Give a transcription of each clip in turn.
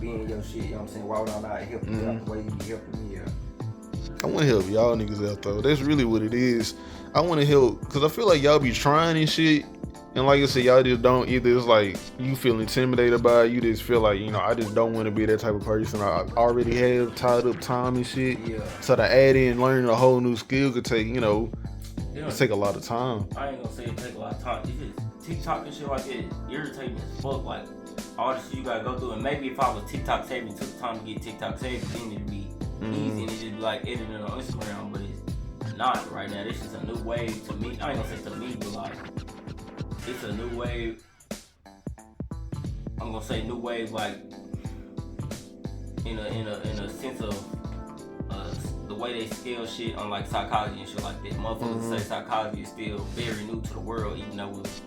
be in your shit, you know what I'm saying? Why would I not help you out the way you be helping me out? I want to help y'all niggas out though. That's really what it is. I want to help because I feel like y'all be trying and shit. And like I said, y'all just don't either. It's like you feel intimidated by it. You just feel like, I just don't want to be that type of person. I already have tied up time and shit. Yeah. So to add in learning a whole new skill could take, it take a lot of time. I ain't gonna say it take a lot of time. It's just TikTok and shit like that irritating as fuck. Like all the shit you gotta go through. And maybe if I was TikTok savvy and took the time to get TikTok savvy, then it'd be easy and it'd just be like editing on Instagram. But it's not right now. This is a new wave to me. I ain't gonna say to me, but like it's a new wave. I'm gonna say new wave, like in a sense of the way they scale shit on like psychology and shit like that. Motherfuckers say psychology is still very new to the world, even though it was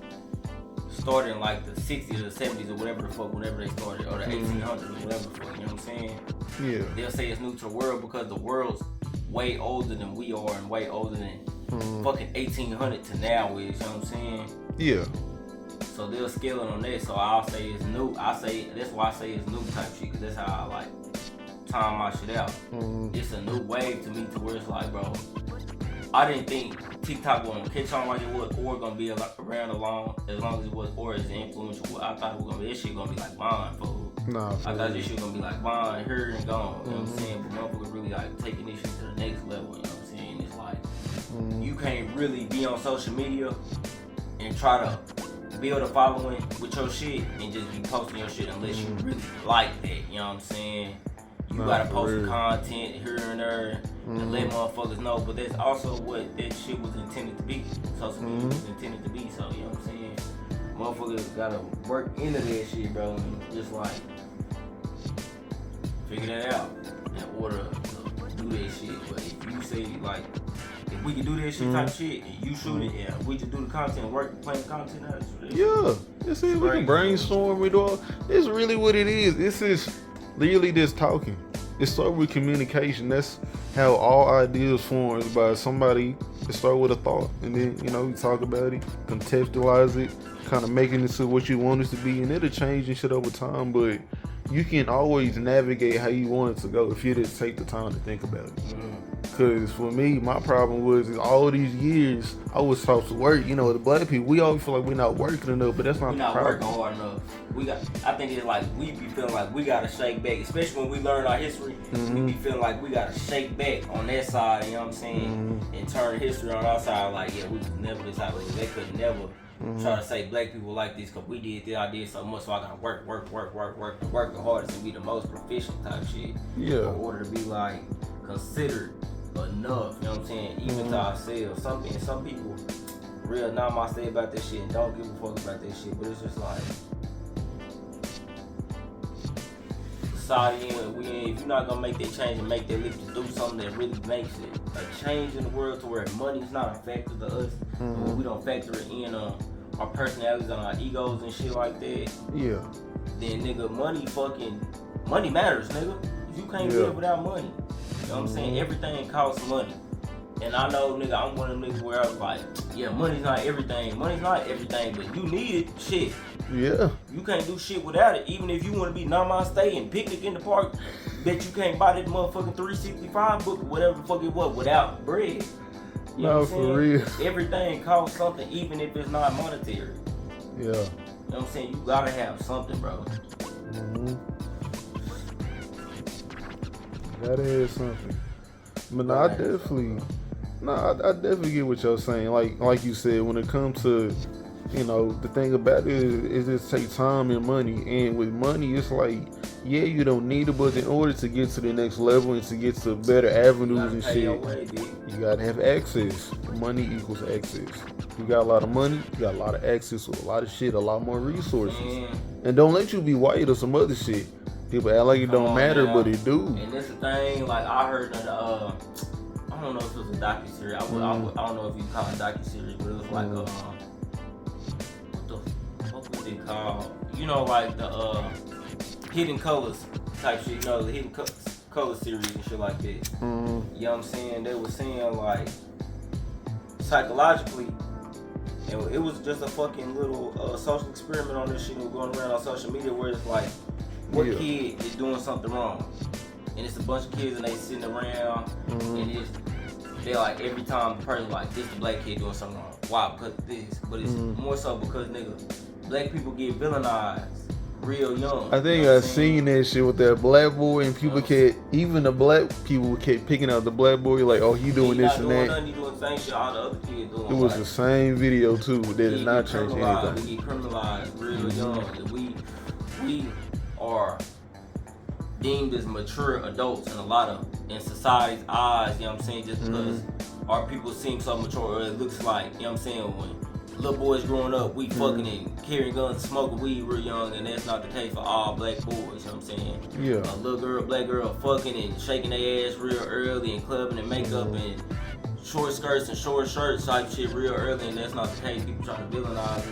started in like the 60s or the 70s or whatever the fuck, whenever they started, or the 1800s or whatever the fuck. You know what I'm saying? Yeah. They'll say it's new to the world because the world's way older than we are and way older than fucking 1800 to now is. You know what I'm saying? Yeah. So they'll scale it on that. So I'll say it's new. That's why I say it's new type shit, because that's how I like time my shit out. It's a new wave to me to where it's like, bro, I didn't think TikTok was gonna catch on like it was, or gonna be around as long as it was, or as influential. I thought it was gonna be, this shit gonna be like Vine, fool. Nah, I thought this shit gonna be like Vine, here and gone. You know what I'm saying? But motherfuckers really like taking this shit to the next level. You know what I'm saying? It's like you can't really be on social media and try to build a following with your shit and just be posting your shit unless you really like that. You know what I'm saying? You gotta post some content here and there and let motherfuckers know, but that's also what that shit was intended to be. Social media was intended to be, so you know what I'm saying? Motherfuckers gotta work into that shit, bro, and just like figure that out in order to do that shit. But if you say like, if we can do that shit type shit and you shoot it, yeah, we just do the content, work and play the content out. Yeah, you see, we can brainstorm with all. It's really what it is. This is literally just talking. It starts with communication. That's how all ideas form, is by somebody to start with a thought, and then you talk about it, contextualize it, kind of making it to what you want it to be, and it'll change and shit over time. But you can always navigate how you want it to go if you just take the time to think about it. Because for me, my problem was is all these years I was taught to work. The black people, we always feel like we're not working enough, but that's not the problem. We're not working hard enough. I think it's like we be feeling like we gotta shake back, especially when we learn our history. We be feeling like we gotta shake back on that side. You know what I'm saying? And turn history on our side. Like, yeah, we was never this type of. They could never try to say black people like this because we did this. I did so much, so I gotta work the hardest and be the most proficient type shit. Yeah. In order to be like considered enough, you know what I'm saying? Even to ourselves. Some people real namaste about this shit and don't give a fuck about that shit, but it's just like society, if you're not gonna make that change and make that leap to do something that really makes it a change in the world to where money's not a factor to us, we don't factor it in our personalities and our egos and shit like that. Yeah. Then nigga, money matters, nigga. You can't live without money. You know what I'm saying? Everything costs money. And I know, nigga, I'm one of them niggas where I was like, yeah, money's not everything. Money's not everything, but you need it, shit. Yeah. You can't do shit without it. Even if you want to be namaste and picnic in the park, bet you can't buy that motherfucking 365 book or whatever the fuck it was without bread. You know what I'm saying? For real. Everything costs something, even if it's not monetary. Yeah. You know what I'm saying? You gotta have something, bro. Gotta have something. But I definitely get what you're saying. Like you said, when it comes to, the thing about it is it takes time and money. And with money, it's like, yeah, you don't need it, but in order to get to the next level and to get to better avenues and shit, you gotta have access. Money equals access. You got a lot of money, you got a lot of access to a lot of shit, a lot more resources. And don't let you be white or some other shit. People act like it don't matter, but it do. And that's the thing, like I heard that, I don't know if it was a docuseries. I don't know if you call it docuseries, but it was like, what the fuck was it called? Like the Hidden Colors type shit, the Hidden Color series and shit like that. You know what I'm saying? They were saying like, psychologically, and it was just a fucking little social experiment on this shit that was going around on social media where it's like, what Yeah. kid is doing something wrong? And it's a bunch of kids and they sitting around and they're like every time the person like this the black kid doing something wrong. Why? Because this. But it's more so because nigga, black people get villainized real young. I think I seen that shit with that black boy, and people kept, even the black people kept picking out the black boy, like, oh, he doing this and that. Nothing, he doing the same shit all the other kids doing. It was the same video too. That did not change anything. We get criminalized real young. That we are deemed as mature adults in society's eyes, you know what I'm saying, just because our people seem so mature, or it looks like, you know what I'm saying, when little boys growing up, we fucking and carrying guns, smoking weed real young, and that's not the case for all black boys, you know what I'm saying? Yeah. A little girl, black girl fucking and shaking their ass real early and clubbing and makeup and short skirts and short shirts type shit real early, and that's not the case. People trying to villainize us.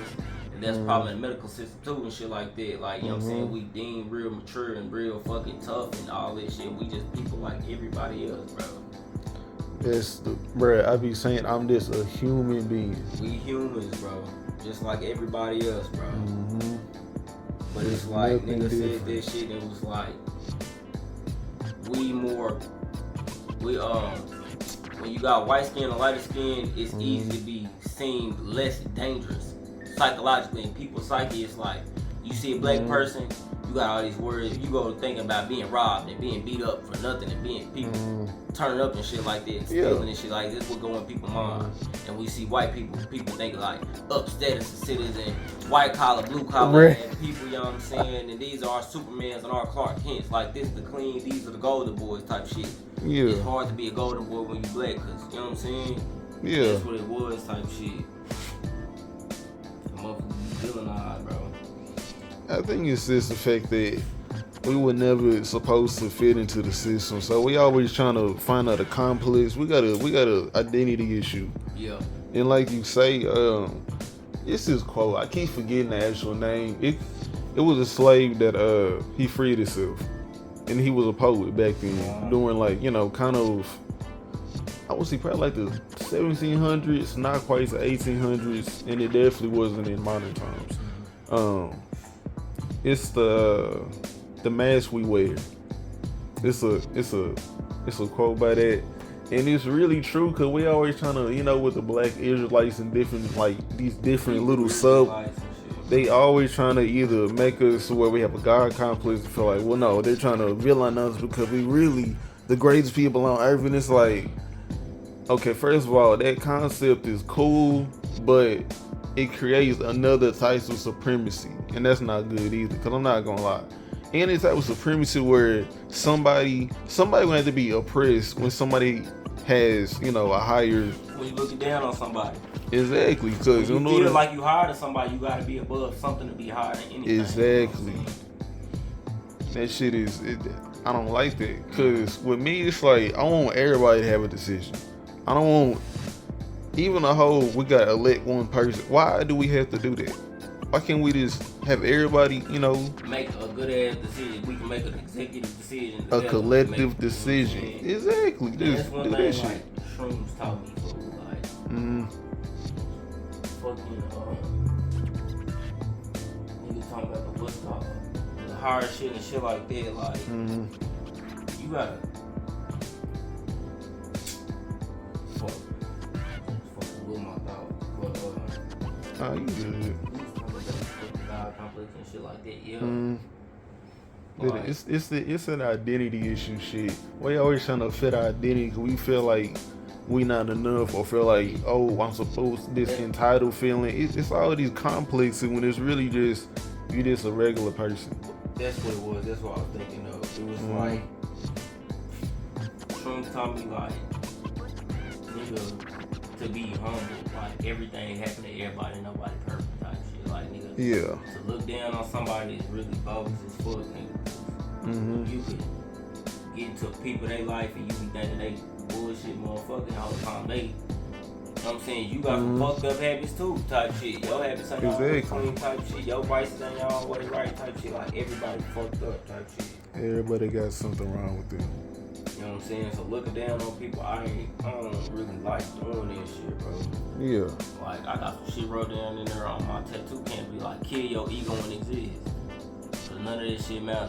That's probably in the medical system too and shit like that. Like, you know what I'm saying? We deem real mature and real fucking tough and all this shit. We just people like everybody else, bro. Bro, I be saying I'm just a human being. We humans, bro. Just like everybody else, bro. But it's like, nigga said this shit and it was like, when you got white skin and lighter skin, it's easy to be seen less dangerous. Psychologically, in people's psyche, it's like you see a black person, you got all these words. You go thinking about being robbed and being beat up for nothing and being people turning up and shit like that, and stealing and shit like this. What go in people's mind. And we see white people think like upstanding citizens, white collar, blue collar people. You know what I'm saying? And these are our Supermans and our Clark Kents. Like this, the clean. These are the golden boys type shit. Yeah. It's hard to be a golden boy when you black, cause you know what I'm saying. Yeah. That's what it was type shit. Villainized, bro. I think it's just the fact that we were never supposed to fit into the system, so we always trying to find out a complex. We got a identity issue. Yeah. And like you say, it's this quote. I keep forgetting the actual name. It was a slave that he freed himself, and he was a poet back then, doing like, you know, kind of, I would say probably like the 1700s, not quite the 1800s, and it definitely wasn't in modern times. It's the mask we wear. It's a quote by that, and it's really true because we always trying to, you know, with the black Israelites and different like these different little they always trying to either make us where we have a God complex to feel like, well, no, they're trying to villain us because we really the greatest people on earth, and it's like, okay, first of all, that concept is cool, but it creates another type of supremacy, and that's not good either. Cause I'm not gonna lie, any type of supremacy where somebody gonna have to be oppressed when somebody has, you know, a higher. When you looking down on somebody. Exactly, cause you feel like you higher than somebody, you gotta be above something to be higher than anything. Exactly. That shit is. I don't like that, cause with me it's like I want everybody to have a decision. I don't want even a whole, we gotta elect one person. Why do we have to do that? Why can't we just have everybody, you know, make a good ass decision? We can make an executive decision. A collective decision. Exactly. That's one do thing that shit. like shrooms taught me, fool. Like fucking niggas talking about the what's called the hard shit and shit like that. Like you gotta fucking blew my thought. But You good. God complex and shit like that. Yeah. Like, it's an identity issue shit. We always trying to fit our identity because we feel like we not enough, or feel like, oh, I'm supposed to, this entitled feeling. It's all these complexes when it's really just you just a regular person. That's what it was. That's what I was thinking of. It was like Shrooms taught me like, nigga, to be humble. Like everything happen to everybody, nobody perfect type shit. Like nigga, to look down on somebody is really bogus as fuck, nigga. You could get into people in their life and you be thinking they bullshit motherfucking all the time. They, you know what I'm saying, you got some fucked up habits too, type shit. Your habits ain't always clean type shit. Your vices ain't always right type shit. Like everybody fucked up type shit. Everybody got something wrong with them. You know what I'm saying? So looking down on people, I don't really like doing that shit, bro. Yeah. Like I got some shit wrote down in there on my tattoo can't be like, kill your ego and exist. Cause none of this shit matters.